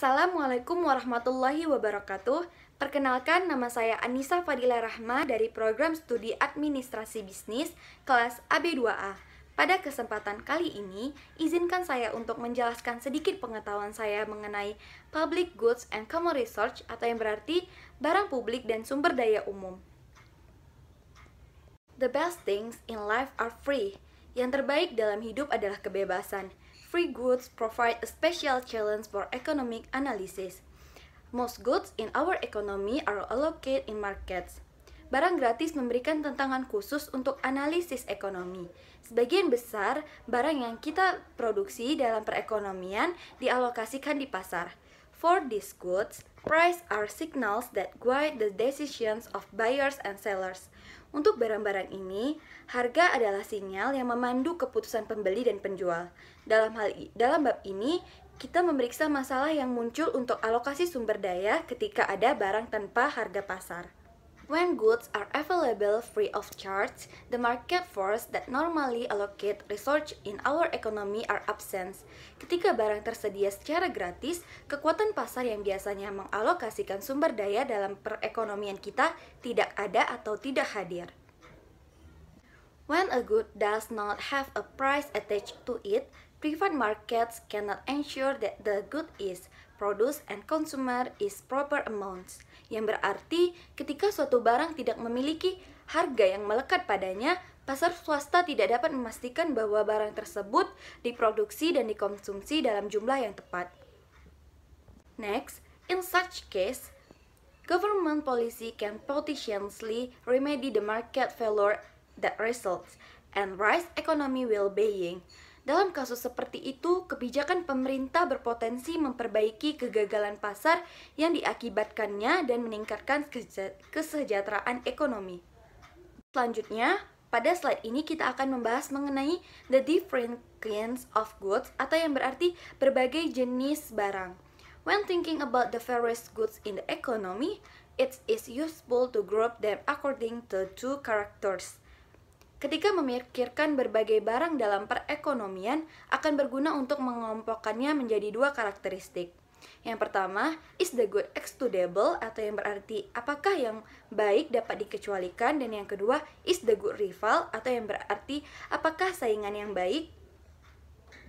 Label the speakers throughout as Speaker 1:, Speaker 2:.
Speaker 1: Assalamualaikum warahmatullahi wabarakatuh. Perkenalkan, nama saya Anissa Fadila Rahma dari program studi Administrasi Bisnis kelas AB2A. Pada kesempatan kali ini, izinkan saya untuk menjelaskan sedikit pengetahuan saya mengenai Public Goods and Common Research atau yang berarti barang publik dan sumber daya umum. The best things in life are free. Yang terbaik dalam hidup adalah kebebasan. Free goods provide a special challenge for economic analysis. Most goods in our economy are allocated in markets. Barang gratis memberikan tantangan khusus untuk analisis ekonomi. Sebagian besar barang yang kita produksi dalam perekonomian dialokasikan di pasar. For these goods, price are signals that guide the decisions of buyers and sellers. Untuk barang-barang ini, harga adalah sinyal yang memandu keputusan pembeli dan penjual. Dalam bab ini, kita memeriksa masalah yang muncul untuk alokasi sumber daya ketika ada barang tanpa harga pasar. When goods are available free of charge, the market force that normally allocate research in our economy are absent. Ketika barang tersedia secara gratis, kekuatan pasar yang biasanya mengalokasikan sumber daya dalam perekonomian kita tidak ada atau tidak hadir. When a good does not have a price attached to it, private markets cannot ensure that the good is produced and consumed in proper amounts. Yang berarti ketika suatu barang tidak memiliki harga yang melekat padanya, pasar swasta tidak dapat memastikan bahwa barang tersebut diproduksi dan dikonsumsi dalam jumlah yang tepat. Next, in such case, government policy can potentially remedy the market failure that results and rise economy well-being. Dalam kasus seperti itu, kebijakan pemerintah berpotensi memperbaiki kegagalan pasar yang diakibatkannya dan meningkatkan kesejahteraan ekonomi. Selanjutnya, pada slide ini kita akan membahas mengenai the different kinds of goods atau yang berarti berbagai jenis barang. When thinking about the various goods in the economy, it is useful to group them according to two characters. Ketika memikirkan berbagai barang dalam perekonomian, akan berguna untuk mengelompokkannya menjadi dua karakteristik. Yang pertama, is the good excludable atau yang berarti apakah yang baik dapat dikecualikan, dan yang kedua, is the good rival atau yang berarti apakah saingan yang baik.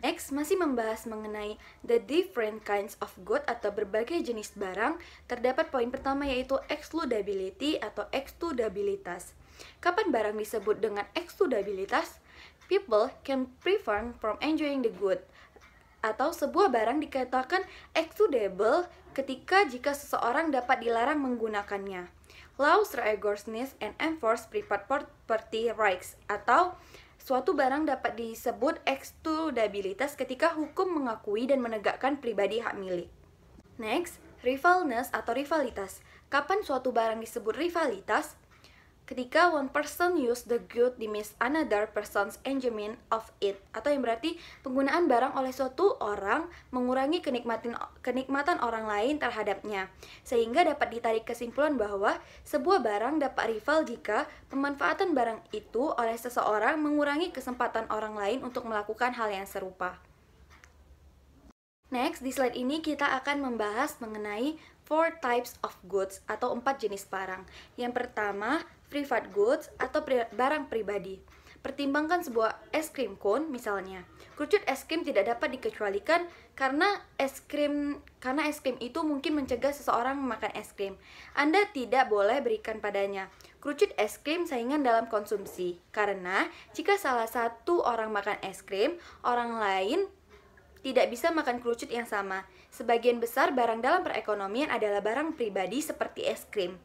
Speaker 1: Next, masih membahas mengenai the different kinds of good atau berbagai jenis barang, terdapat poin pertama yaitu excludability atau eksklusibilitas. Kapan barang disebut dengan eksklusibilitas? People can prevent from enjoying the good. Atau sebuah barang dikatakan excludable jika seseorang dapat dilarang menggunakannya. Laws rigorousness and enforce private property rights. Atau suatu barang dapat disebut eksklusibilitas ketika hukum mengakui dan menegakkan pribadi hak milik. Next, rivalness atau rivalitas. Kapan suatu barang disebut rivalitas? Ketika one person use the good dimiss another person's enjoyment of it, atau yang berarti penggunaan barang oleh suatu orang mengurangi kenikmatan orang lain terhadapnya, sehingga dapat ditarik kesimpulan bahwa sebuah barang dapat rival jika pemanfaatan barang itu oleh seseorang mengurangi kesempatan orang lain untuk melakukan hal yang serupa. Next, di slide ini kita akan membahas mengenai 4 types of goods atau 4 jenis barang. Yang pertama, private goods atau barang pribadi. Pertimbangkan sebuah es krim cone misalnya. Kerucut es krim tidak dapat dikecualikan karena es krim itu mungkin mencegah seseorang memakan es krim. Anda tidak boleh berikan padanya kerucut es krim saingan dalam konsumsi. Karena jika salah satu orang makan es krim, orang lain tidak bisa makan kerucut yang sama. Sebagian besar barang dalam perekonomian adalah barang pribadi seperti es krim.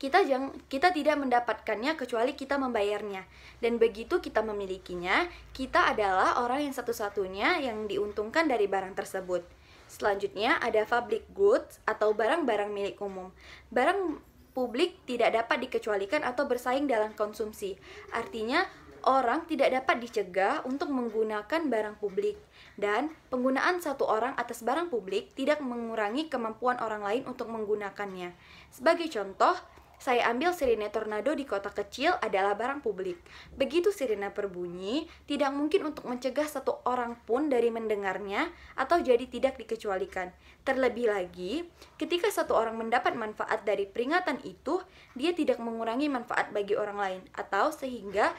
Speaker 1: Kita tidak mendapatkannya kecuali kita membayarnya. Dan begitu kita memilikinya, kita adalah orang yang satu-satunya yang diuntungkan dari barang tersebut. Selanjutnya ada public goods atau barang-barang milik umum. Barang publik tidak dapat dikecualikan atau bersaing dalam konsumsi. Artinya, orang tidak dapat dicegah untuk menggunakan barang publik, dan penggunaan satu orang atas barang publik tidak mengurangi kemampuan orang lain untuk menggunakannya. Sebagai contoh, saya ambil sirine tornado di kota kecil adalah barang publik. Begitu sirine berbunyi, tidak mungkin untuk mencegah satu orang pun dari mendengarnya atau jadi tidak dikecualikan. Terlebih lagi, ketika satu orang mendapat manfaat dari peringatan itu, dia tidak mengurangi manfaat bagi orang lain atau sehingga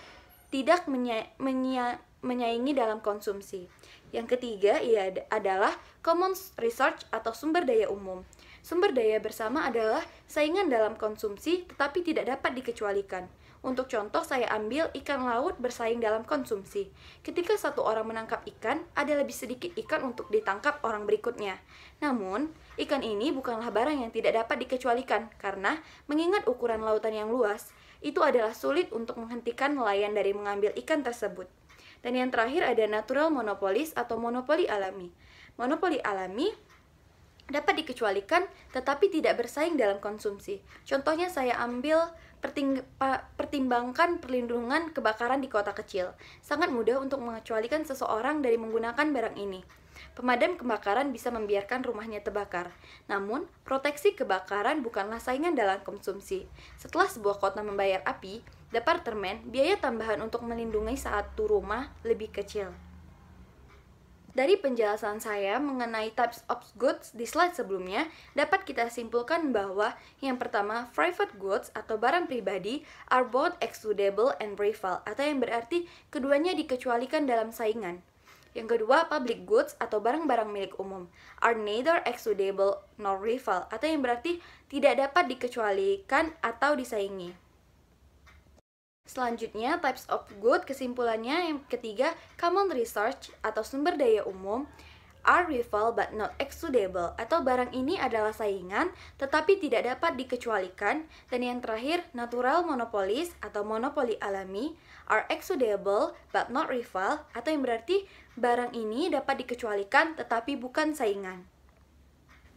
Speaker 1: tidak menyaingi dalam konsumsi. Yang ketiga adalah common research atau sumber daya umum. Sumber daya bersama adalah saingan dalam konsumsi tetapi tidak dapat dikecualikan. Untuk contoh, saya ambil ikan laut bersaing dalam konsumsi. Ketika satu orang menangkap ikan, ada lebih sedikit ikan untuk ditangkap orang berikutnya. Namun, ikan ini bukanlah barang yang tidak dapat dikecualikan karena mengingat ukuran lautan yang luas, itu adalah sulit untuk menghentikan nelayan dari mengambil ikan tersebut. Dan yang terakhir ada natural monopolies atau monopoli alami. Monopoli alami dapat dikecualikan tetapi tidak bersaing dalam konsumsi. Contohnya saya ambil pertimbangkan perlindungan kebakaran di kota kecil. Sangat mudah untuk mengecualikan seseorang dari menggunakan barang ini. Pemadam kebakaran bisa membiarkan rumahnya terbakar. Namun, proteksi kebakaran bukanlah saingan dalam konsumsi. Setelah sebuah kota membayar api, departemen biaya tambahan untuk melindungi satu rumah lebih kecil. Dari penjelasan saya mengenai types of goods di slide sebelumnya, dapat kita simpulkan bahwa yang pertama, private goods atau barang pribadi are both excludable and rival, atau yang berarti keduanya dikecualikan dalam saingan. Yang kedua, public goods atau barang-barang milik umum are neither excludable nor rival, atau yang berarti tidak dapat dikecualikan atau disaingi. Selanjutnya, types of good, kesimpulannya yang ketiga, common research atau sumber daya umum are rival but not excludable, atau barang ini adalah saingan tetapi tidak dapat dikecualikan. Dan yang terakhir, natural monopolies atau monopoli alami are excludable but not rival, atau yang berarti barang ini dapat dikecualikan tetapi bukan saingan.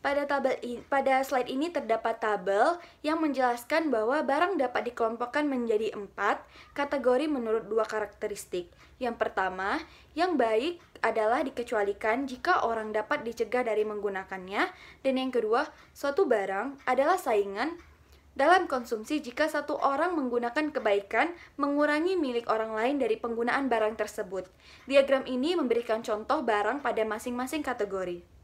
Speaker 1: Pada slide ini terdapat tabel yang menjelaskan bahwa barang dapat dikelompokkan menjadi 4 kategori menurut 2 karakteristik. Yang pertama, yang baik adalah dikecualikan jika orang dapat dicegah dari menggunakannya. Dan yang kedua, suatu barang adalah saingan dalam konsumsi jika satu orang menggunakan kebaikan mengurangi milik orang lain dari penggunaan barang tersebut. Diagram ini memberikan contoh barang pada masing-masing kategori.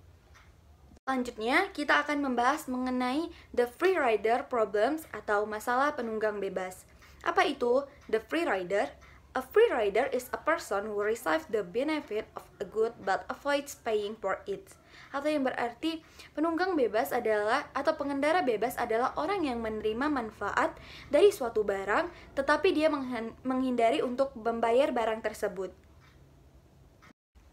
Speaker 1: Selanjutnya, kita akan membahas mengenai the free rider problems atau masalah penunggang bebas. Apa itu the free rider? A free rider is a person who receives the benefit of a good but avoids paying for it. Atau yang berarti penunggang bebas adalah atau pengendara bebas adalah orang yang menerima manfaat dari suatu barang tetapi dia menghindari untuk membayar barang tersebut.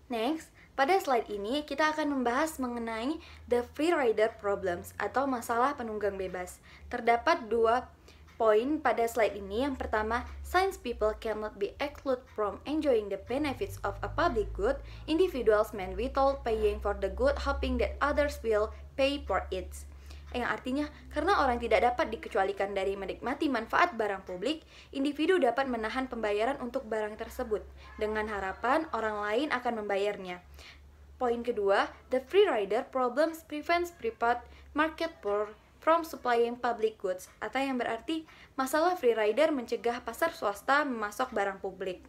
Speaker 1: Next, pada slide ini kita akan membahas mengenai the free rider problems atau masalah penunggang bebas. Terdapat 2 poin pada slide ini. Yang pertama, since people cannot be excluded from enjoying the benefits of a public good, individuals may withhold paying for the good hoping that others will pay for it. Yang artinya, karena orang tidak dapat dikecualikan dari menikmati manfaat barang publik, individu dapat menahan pembayaran untuk barang tersebut, dengan harapan orang lain akan membayarnya. Poin kedua, the free rider problems prevents private market from supplying public goods, atau yang berarti masalah free rider mencegah pasar swasta memasok barang publik.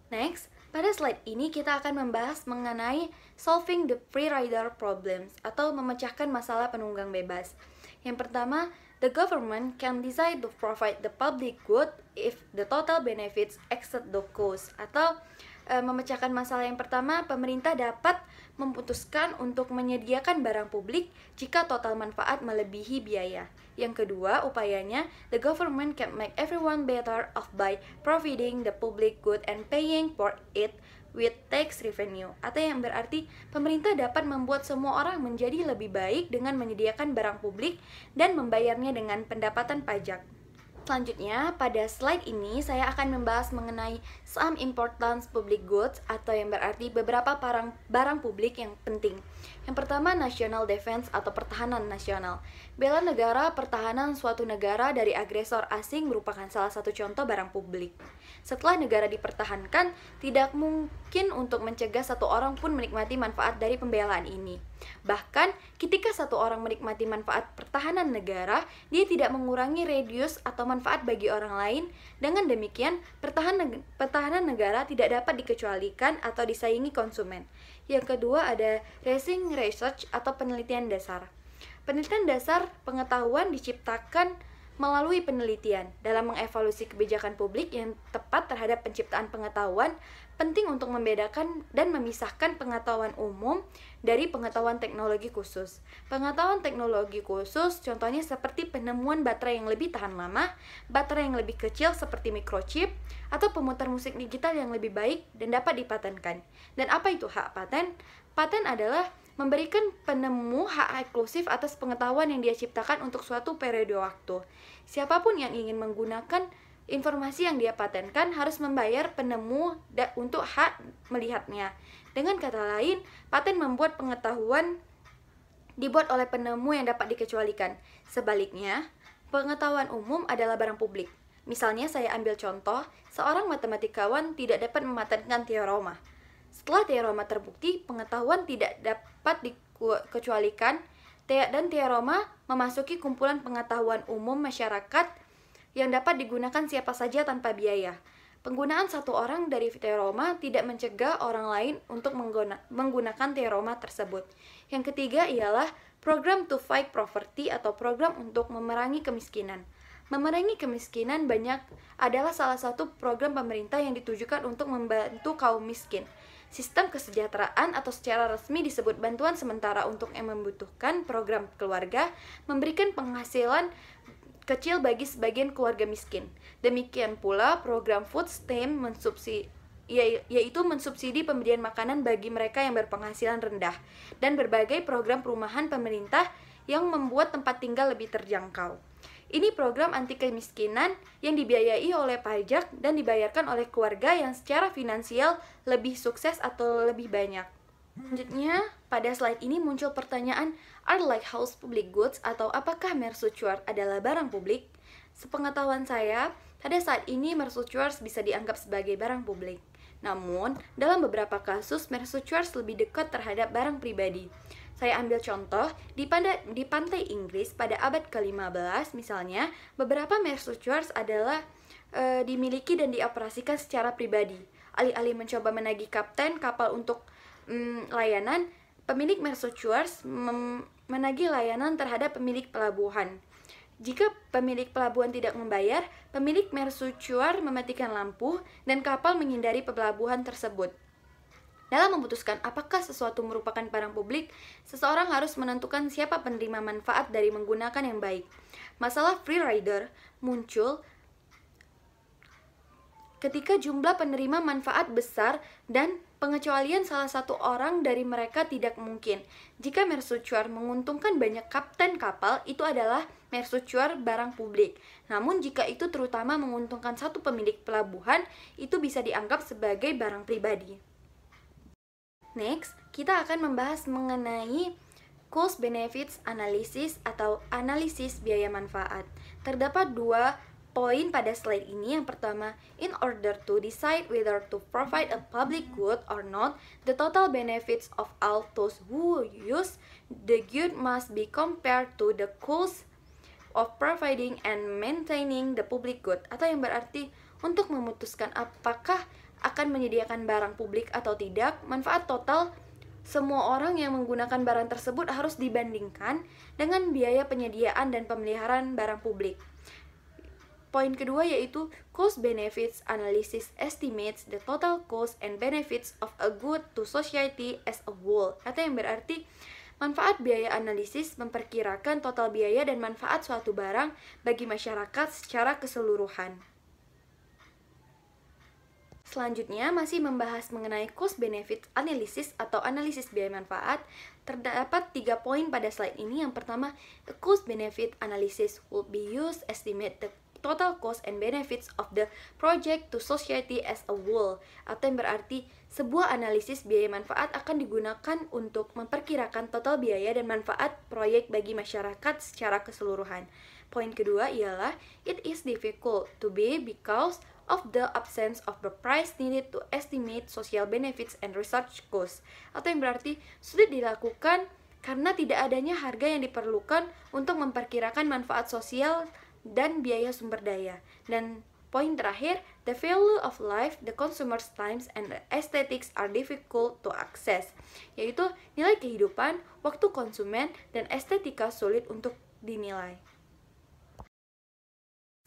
Speaker 1: Next, pada slide ini kita akan membahas mengenai solving the free rider problems atau memecahkan masalah penunggang bebas. Yang pertama, the government can decide to provide the public good if the total benefits exceed the cost. Atau memecahkan masalah yang pertama, pemerintah dapat memutuskan untuk menyediakan barang publik jika total manfaat melebihi biaya. Yang kedua, upayanya, the government can make everyone better off by providing the public good and paying for it with tax revenue. Atau yang berarti, pemerintah dapat membuat semua orang menjadi lebih baik dengan menyediakan barang publik dan membayarnya dengan pendapatan pajak. Selanjutnya, pada slide ini saya akan membahas mengenai some important public goods atau yang berarti beberapa barang publik yang penting. Yang pertama, national defense atau pertahanan nasional. Bela negara, pertahanan suatu negara dari agresor asing merupakan salah satu contoh barang publik. Setelah negara dipertahankan, tidak mungkin untuk mencegah satu orang pun menikmati manfaat dari pembelaan ini. Bahkan, ketika satu orang menikmati manfaat pertahanan negara, dia tidak mengurangi radius atau manfaat bagi orang lain. Dengan demikian, pertahanan negara tidak dapat dikecualikan atau disaingi konsumen. Yang kedua ada raising research atau penelitian dasar. Penelitian dasar pengetahuan diciptakan melalui penelitian. Dalam mengevaluasi kebijakan publik yang tepat terhadap penciptaan pengetahuan, penting untuk membedakan dan memisahkan pengetahuan umum dari pengetahuan teknologi khusus. Pengetahuan teknologi khusus contohnya seperti penemuan baterai yang lebih tahan lama, baterai yang lebih kecil seperti microchip, atau pemutar musik digital yang lebih baik dan dapat dipatenkan. Dan apa itu hak paten? Paten adalah memberikan penemu hak eksklusif atas pengetahuan yang dia ciptakan untuk suatu periode waktu. Siapapun yang ingin menggunakan informasi yang dia patenkan harus membayar penemu untuk hak melihatnya. Dengan kata lain, paten membuat pengetahuan dibuat oleh penemu yang dapat dikecualikan. Sebaliknya, pengetahuan umum adalah barang publik. Misalnya saya ambil contoh, seorang matematikawan tidak dapat mematenkan teorema. Setelah teorema terbukti, pengetahuan tidak dapat dikecualikan dan teorema memasuki kumpulan pengetahuan umum masyarakat yang dapat digunakan siapa saja tanpa biaya. Penggunaan satu orang dari teorema tidak mencegah orang lain untuk menggunakan teorema tersebut. Yang ketiga ialah program to fight poverty atau program untuk memerangi kemiskinan. Memerangi kemiskinan adalah salah satu program pemerintah yang ditujukan untuk membantu kaum miskin. Sistem kesejahteraan atau secara resmi disebut bantuan sementara untuk yang membutuhkan. Program keluarga memberikan penghasilan kecil bagi sebagian keluarga miskin. Demikian pula program food stamp yaitu mensubsidi pemberian makanan bagi mereka yang berpenghasilan rendah, dan berbagai program perumahan pemerintah yang membuat tempat tinggal lebih terjangkau. Ini program anti kemiskinan yang dibiayai oleh pajak dan dibayarkan oleh keluarga yang secara finansial lebih sukses atau lebih banyak. Selanjutnya, pada slide ini muncul pertanyaan, are lighthouse public goods atau apakah mercusuar adalah barang publik? Sepengetahuan saya, pada saat ini mercusuar bisa dianggap sebagai barang publik. Namun, dalam beberapa kasus, mercusuar lebih dekat terhadap barang pribadi. Saya ambil contoh, di pantai Inggris pada abad ke-15 misalnya, beberapa mercusuar adalah dimiliki dan dioperasikan secara pribadi. Alih-alih mencoba menagih kapten kapal untuk layanan, pemilik mercusuar menagih layanan terhadap pemilik pelabuhan. Jika pemilik pelabuhan tidak membayar, pemilik mercusuar mematikan lampu dan kapal menghindari pelabuhan tersebut. Dalam memutuskan apakah sesuatu merupakan barang publik, seseorang harus menentukan siapa penerima manfaat dari menggunakan yang baik. Masalah free rider muncul ketika jumlah penerima manfaat besar dan pengecualian salah satu orang dari mereka tidak mungkin. Jika mercusuar menguntungkan banyak kapten kapal, itu adalah mercusuar barang publik. Namun jika itu terutama menguntungkan satu pemilik pelabuhan, itu bisa dianggap sebagai barang pribadi. Next, kita akan membahas mengenai cost benefits analysis atau analisis biaya manfaat. Terdapat dua poin pada slide ini. Yang pertama, in order to decide whether to provide a public good or not, the total benefits of all those who use the good must be compared to the cost of providing and maintaining the public good. Atau yang berarti, untuk memutuskan apakah akan menyediakan barang publik atau tidak, manfaat total semua orang yang menggunakan barang tersebut harus dibandingkan dengan biaya penyediaan dan pemeliharaan barang publik. Poin kedua yaitu cost benefits analysis estimates the total cost and benefits of a good to society as a whole. Atau yang berarti manfaat biaya analisis memperkirakan total biaya dan manfaat suatu barang bagi masyarakat secara keseluruhan. Selanjutnya, masih membahas mengenai cost benefit analysis atau analisis biaya manfaat. Terdapat 3 poin pada slide ini. Yang pertama, the cost benefit analysis will be used estimate the total cost and benefits of the project to society as a whole. Atau yang berarti, Sebuah analisis biaya manfaat akan digunakan untuk memperkirakan total biaya dan manfaat proyek bagi masyarakat secara keseluruhan. Poin kedua ialah it is difficult to be because of the absence of the price needed to estimate social benefits and research costs. Atau yang berarti sulit dilakukan karena tidak adanya harga yang diperlukan untuk memperkirakan manfaat sosial dan biaya sumber daya. Dan poin terakhir, the value of life, the consumer's times, and the aesthetics are difficult to access, yaitu nilai kehidupan, waktu konsumen, dan estetika sulit untuk dinilai.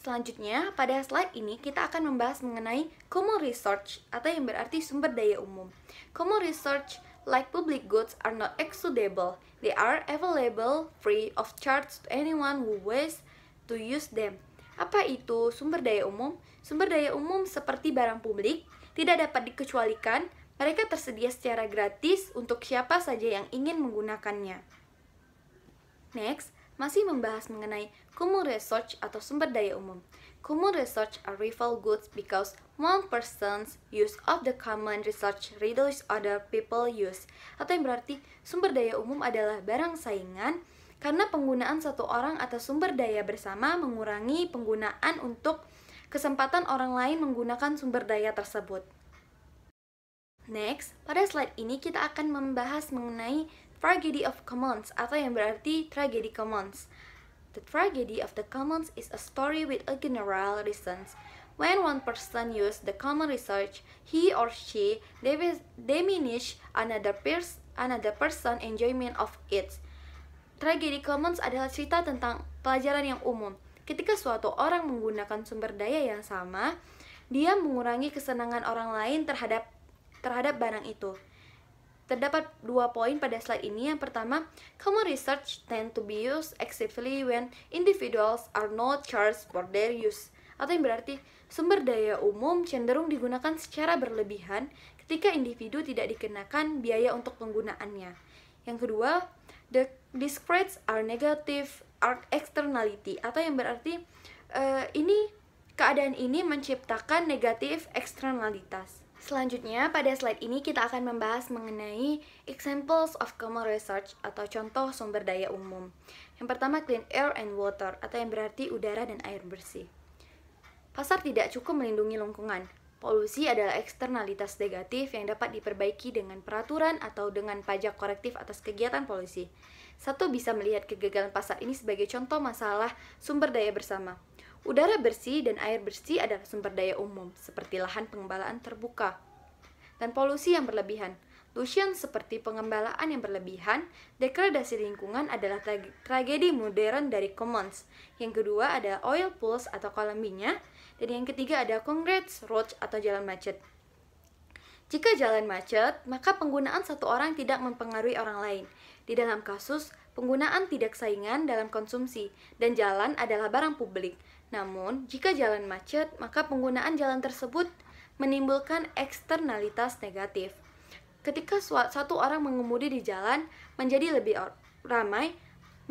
Speaker 1: Selanjutnya, pada slide ini kita akan membahas mengenai common research atau yang berarti sumber daya umum. Common research like public goods are not excludable. They are available free of charge to anyone who wishes to use them. Apa itu sumber daya umum? Sumber daya umum seperti barang publik tidak dapat dikecualikan, mereka tersedia secara gratis untuk siapa saja yang ingin menggunakannya. Next, masih membahas mengenai common research atau sumber daya umum. Common research are rival goods because one person's use of the common research reduces other people's use. Atau yang berarti sumber daya umum adalah barang saingan karena penggunaan satu orang atas sumber daya bersama mengurangi penggunaan untuk kesempatan orang lain menggunakan sumber daya tersebut. Next, pada slide ini kita akan membahas mengenai tragedy of commons atau yang berarti tragedi commons. The tragedy of the commons is a story with a general reasons. When one person uses the common research, he or she diminish another person enjoyment of it. Tragedi commons adalah cerita tentang pelajaran yang umum. Ketika suatu orang menggunakan sumber daya yang sama, dia mengurangi kesenangan orang lain terhadap barang itu. Terdapat 2 poin pada slide ini. Yang pertama, common research tend to be used excessively when individuals are not charged for their use. Atau yang berarti, sumber daya umum cenderung digunakan secara berlebihan ketika individu tidak dikenakan biaya untuk penggunaannya. Yang kedua, the discrete are negative art externality, atau yang berarti keadaan ini menciptakan negatif eksternalitas. Selanjutnya, pada slide ini kita akan membahas mengenai examples of common research atau contoh sumber daya umum. Yang pertama, clean air and water, atau yang berarti udara dan air bersih. Pasar tidak cukup melindungi lingkungan. Polusi adalah eksternalitas negatif yang dapat diperbaiki dengan peraturan atau dengan pajak korektif atas kegiatan polusi. Satu bisa melihat kegagalan pasar ini sebagai contoh masalah sumber daya bersama. Udara bersih dan air bersih adalah sumber daya umum, seperti lahan pengembalaan terbuka. Dan polusi yang berlebihan. Pollution seperti pengembalaan yang berlebihan, degradasi lingkungan adalah tragedi modern dari commons. Yang kedua ada oil pools atau kolam minyak. Dan yang ketiga ada conglomerates roads atau jalan macet. Jika jalan macet, maka penggunaan satu orang tidak mempengaruhi orang lain. Di dalam kasus, penggunaan tidak saingan dalam konsumsi, dan jalan adalah barang publik. Namun, jika jalan macet, maka penggunaan jalan tersebut menimbulkan eksternalitas negatif. Ketika satu orang mengemudi di jalan menjadi lebih ramai,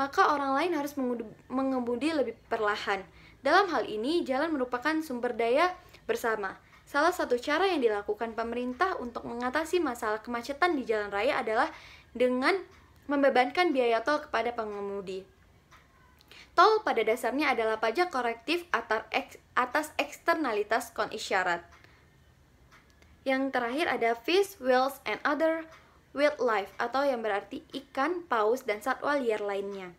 Speaker 1: maka orang lain harus mengemudi lebih perlahan. Dalam hal ini, jalan merupakan sumber daya bersama. Salah satu cara yang dilakukan pemerintah untuk mengatasi masalah kemacetan di jalan raya adalah dengan membebankan biaya tol kepada pengemudi. Tol pada dasarnya adalah pajak korektif atas eksternalitas kon-isyarat. Yang terakhir ada fish, whales, and other wildlife, atau yang berarti ikan, paus, dan satwa liar lainnya.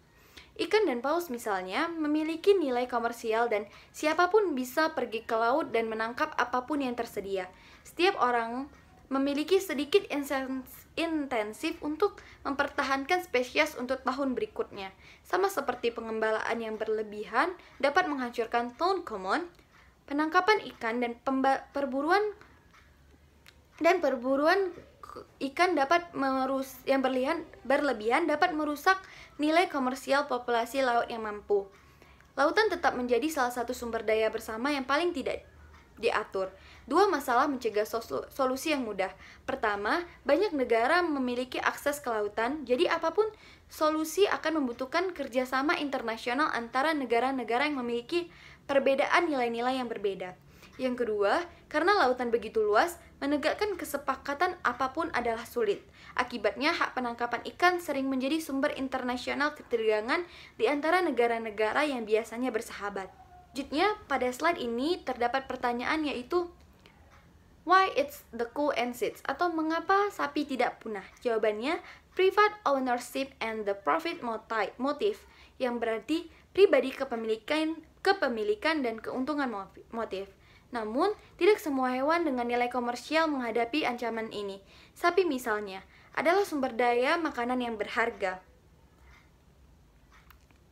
Speaker 1: Ikan dan paus misalnya memiliki nilai komersial dan siapapun bisa pergi ke laut dan menangkap apapun yang tersedia. Setiap orang memiliki sedikit intensif untuk mempertahankan spesies untuk tahun berikutnya. Sama seperti pengembalaan yang berlebihan dapat menghancurkan fauna common, penangkapan ikan dan perburuan ikan yang berlebihan dapat merusak nilai komersial populasi laut yang mampu. Lautan tetap menjadi salah satu sumber daya bersama yang paling tidak diatur. 2 masalah mencegah solusi yang mudah. Pertama, banyak negara memiliki akses ke lautan, jadi apapun solusi akan membutuhkan kerjasama internasional antara negara-negara yang memiliki perbedaan nilai-nilai yang berbeda. Yang kedua, karena lautan begitu luas, menegakkan kesepakatan apapun adalah sulit. Akibatnya, hak penangkapan ikan sering menjadi sumber internasional ketegangan di antara negara-negara yang biasanya bersahabat. Selanjutnya, pada slide ini terdapat pertanyaan yaitu why it's the cool and sits, atau mengapa sapi tidak punah? Jawabannya, private ownership and the profit motive, yang berarti pribadi kepemilikan dan keuntungan motif. Namun, tidak semua hewan dengan nilai komersial menghadapi ancaman ini. Sapi misalnya, adalah sumber daya makanan yang berharga.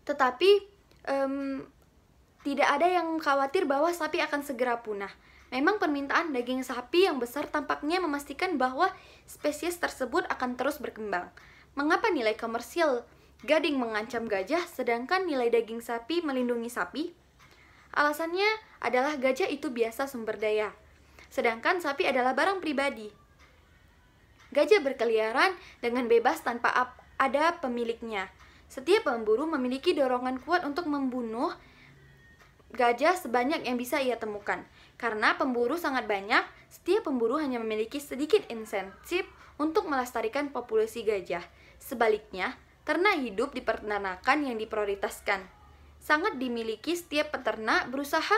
Speaker 1: Tetapi, tidak ada yang khawatir bahwa sapi akan segera punah. Memang permintaan daging sapi yang besar tampaknya memastikan bahwa spesies tersebut akan terus berkembang. Mengapa nilai komersial gading mengancam gajah, sedangkan nilai daging sapi melindungi sapi? Alasannya adalah gajah itu biasa sumber daya, sedangkan sapi adalah barang pribadi. Gajah berkeliaran dengan bebas tanpa ada pemiliknya. Setiap pemburu memiliki dorongan kuat untuk membunuh gajah sebanyak yang bisa ia temukan. Karena pemburu sangat banyak, setiap pemburu hanya memiliki sedikit insentif untuk melestarikan populasi gajah. Sebaliknya, ternak hidup di peternakan yang diprioritaskan. Sangat dimiliki setiap peternak berusaha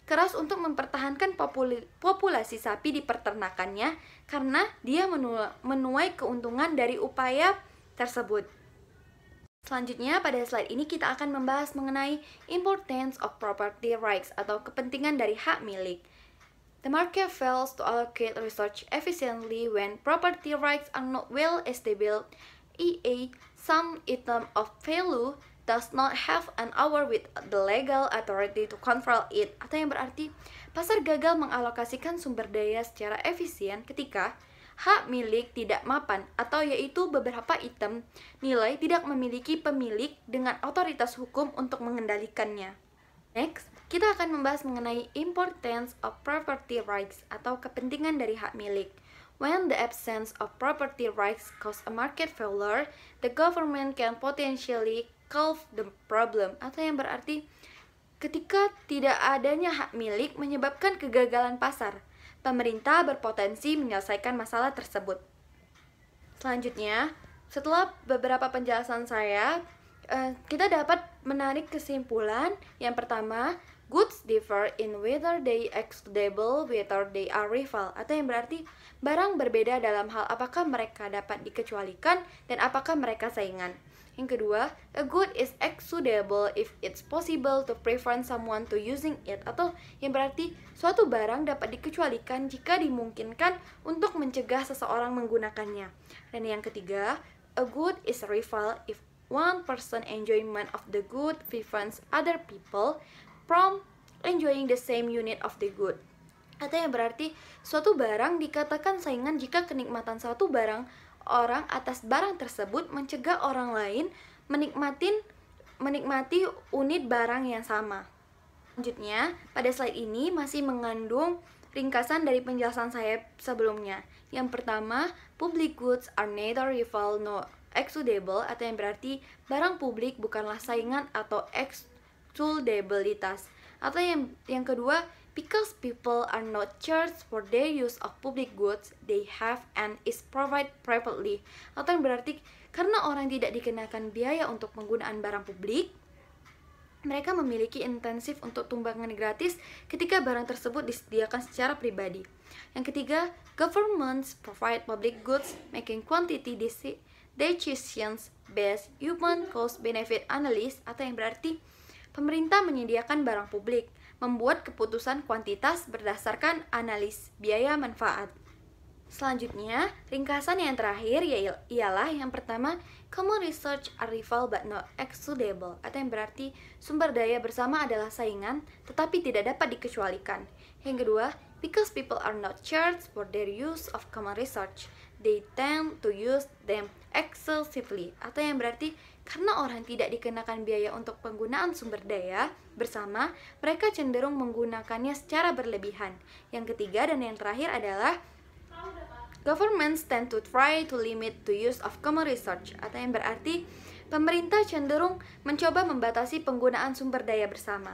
Speaker 1: keras untuk mempertahankan populasi sapi di peternakannya karena dia menuai keuntungan dari upaya tersebut. Selanjutnya, pada slide ini kita akan membahas mengenai importance of property rights atau kepentingan dari hak milik. The market fails to allocate research efficiently when property rights are not well established, e.a. some item of value does not have an hour with the legal authority to control it, atau yang berarti pasar gagal mengalokasikan sumber daya secara efisien ketika hak milik tidak mapan, atau yaitu beberapa item nilai tidak memiliki pemilik dengan otoritas hukum untuk mengendalikannya. Next, kita akan membahas mengenai importance of property rights atau kepentingan dari hak milik. When the absence of property rights cause a market failure, the government can potentially solve the problem, atau yang berarti ketika tidak adanya hak milik menyebabkan kegagalan pasar, pemerintah berpotensi menyelesaikan masalah tersebut. Selanjutnya, setelah beberapa penjelasan saya, kita dapat menarik kesimpulan. Yang pertama, goods differ in whether they excludable, whether they are rival, atau yang berarti barang berbeda dalam hal apakah mereka dapat dikecualikan dan apakah mereka saingan. Yang kedua, a good is excludable if it's possible to prevent someone to using it, atau yang berarti suatu barang dapat dikecualikan jika dimungkinkan untuk mencegah seseorang menggunakannya. Dan yang ketiga, a good is a rival if one person enjoyment of the good prevents other people from enjoying the same unit of the good. Atau yang berarti suatu barang dikatakan saingan jika kenikmatan suatu barang orang atas barang tersebut mencegah orang lain menikmati unit barang yang sama. Selanjutnya, pada slide ini masih mengandung ringkasan dari penjelasan saya sebelumnya. Yang pertama, public goods are neither rival nor excludable, atau yang berarti barang publik bukanlah saingan atau excludabilitas. Atau yang kedua, because people are not charged for their use of public goods they have and is provided privately, atau yang berarti karena orang tidak dikenakan biaya untuk penggunaan barang publik, mereka memiliki intensif untuk tumbangan gratis ketika barang tersebut disediakan secara pribadi. Yang ketiga, governments provide public goods making quantity decisions based human cost benefit analysis, atau yang berarti pemerintah menyediakan barang publik, membuat keputusan kuantitas berdasarkan analis biaya manfaat. Selanjutnya, ringkasan yang terakhir ialah yang pertama, common research are rival but not excludable, atau yang berarti sumber daya bersama adalah saingan tetapi tidak dapat dikecualikan. Yang kedua, because people are not charged for their use of common research, they tend to use them excessively, atau yang berarti karena orang tidak dikenakan biaya untuk penggunaan sumber daya bersama, mereka cenderung menggunakannya secara berlebihan. Yang ketiga dan yang terakhir adalah governments tend to try to limit the use of common research, atau yang berarti pemerintah cenderung mencoba membatasi penggunaan sumber daya bersama.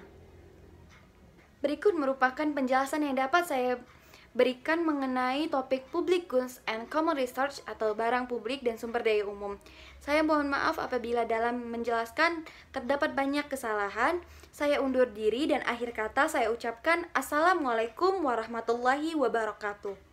Speaker 1: Berikut merupakan penjelasan yang dapat saya berikan mengenai topik Public Goods and Common Research atau barang publik dan sumber daya umum. Saya mohon maaf apabila dalam menjelaskan terdapat banyak kesalahan. Saya undur diri dan akhir kata saya ucapkan Assalamualaikum warahmatullahi wabarakatuh.